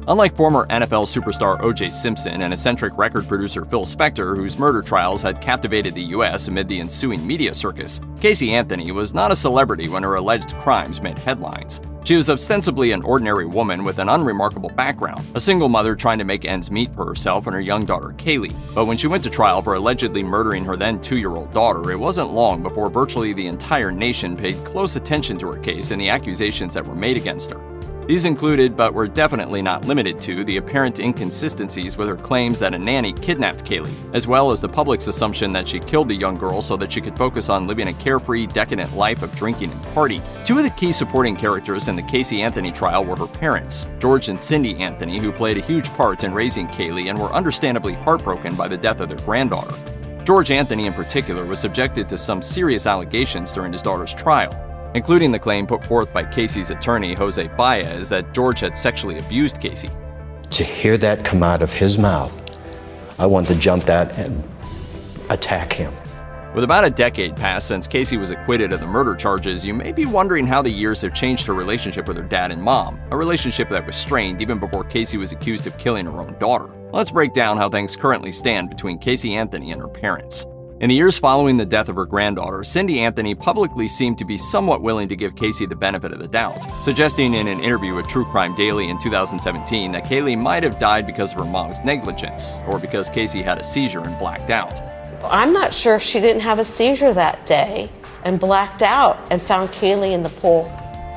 Unlike former NFL superstar O.J. Simpson and eccentric record producer Phil Spector, whose murder trials had captivated the U.S. amid the ensuing media circus, Casey Anthony was not a celebrity when her alleged crimes made headlines. She was ostensibly an ordinary woman with an unremarkable background, a single mother trying to make ends meet for herself and her young daughter Kaylee. But when she went to trial for allegedly murdering her then 2-year-old daughter, it wasn't long before virtually the entire nation paid close attention to her case and the accusations that were made against her. These included, but were definitely not limited to, the apparent inconsistencies with her claims that a nanny kidnapped Kaylee, as well as the public's assumption that she killed the young girl so that she could focus on living a carefree, decadent life of drinking and party. Two of the key supporting characters in the Casey Anthony trial were her parents, George and Cindy Anthony, who played a huge part in raising Kaylee and were understandably heartbroken by the death of their granddaughter. George Anthony in particular was subjected to some serious allegations during his daughter's trial, including the claim put forth by Casey's attorney, Jose Baez, that George had sexually abused Casey. To hear that come out of his mouth, I wanted to jump that and attack him. With about a decade passed since Casey was acquitted of the murder charges, you may be wondering how the years have changed her relationship with her dad and mom, a relationship that was strained even before Casey was accused of killing her own daughter. Let's break down how things currently stand between Casey Anthony and her parents. In the years following the death of her granddaughter, Cindy Anthony publicly seemed to be somewhat willing to give Casey the benefit of the doubt, suggesting in an interview with True Crime Daily in 2017 that Kaylee might have died because of her mom's negligence, or because Casey had a seizure and blacked out. I'm not sure if she didn't have a seizure that day and blacked out and found Kaylee in the pool.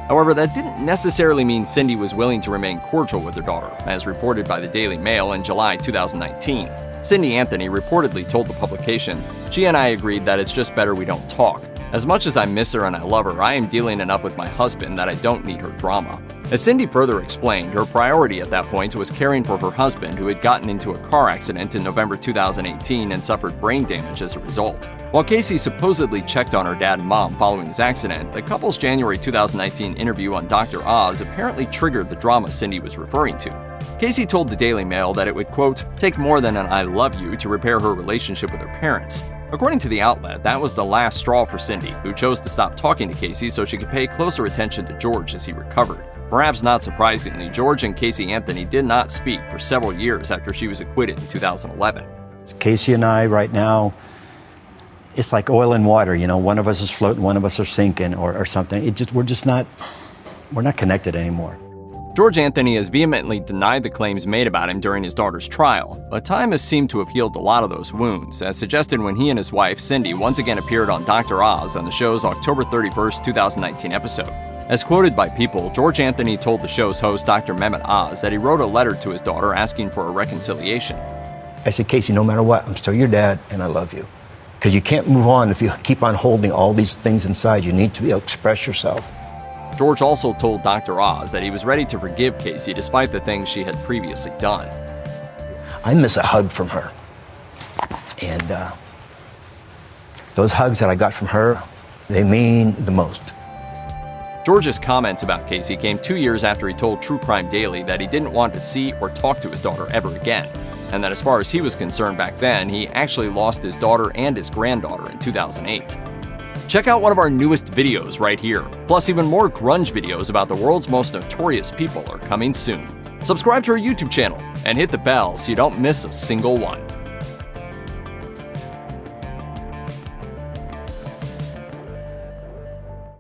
However, that didn't necessarily mean Cindy was willing to remain cordial with her daughter, as reported by the Daily Mail in July 2019. Cindy Anthony reportedly told the publication, "She and I agreed that it's just better we don't talk. As much as I miss her and I love her, I am dealing enough with my husband that I don't need her drama." As Cindy further explained, her priority at that point was caring for her husband, who had gotten into a car accident in November 2018 and suffered brain damage as a result. While Casey supposedly checked on her dad and mom following his accident, the couple's January 2019 interview on Dr. Oz apparently triggered the drama Cindy was referring to. Casey told the Daily Mail that it would, quote, take more than an I love you to repair her relationship with her parents. According to the outlet, that was the last straw for Cindy, who chose to stop talking to Casey so she could pay closer attention to George as he recovered. Perhaps not surprisingly, George and Casey Anthony did not speak for several years after she was acquitted in 2011. Casey and I right now, it's like oil and water, you know, one of us is floating, one of us are sinking or something. We're not connected anymore. George Anthony has vehemently denied the claims made about him during his daughter's trial, but time has seemed to have healed a lot of those wounds, as suggested when he and his wife, Cindy, once again appeared on Dr. Oz on the show's October 31st, 2019 episode. As quoted by People, George Anthony told the show's host, Dr. Mehmet Oz, that he wrote a letter to his daughter asking for a reconciliation. I said, Casey, no matter what, I'm still your dad and I love you. Because you can't move on if you keep on holding all these things inside. You need to be able to express yourself. George also told Dr. Oz that he was ready to forgive Casey despite the things she had previously done. I miss a hug from her. And those hugs that I got from her, they mean the most. George's comments about Casey came 2 years after he told True Crime Daily that he didn't want to see or talk to his daughter ever again, and that as far as he was concerned back then, he actually lost his daughter and his granddaughter in 2008. Check out one of our newest videos right here. Plus, even more grunge videos about the world's most notorious people are coming soon. Subscribe to our YouTube channel and hit the bell so you don't miss a single one.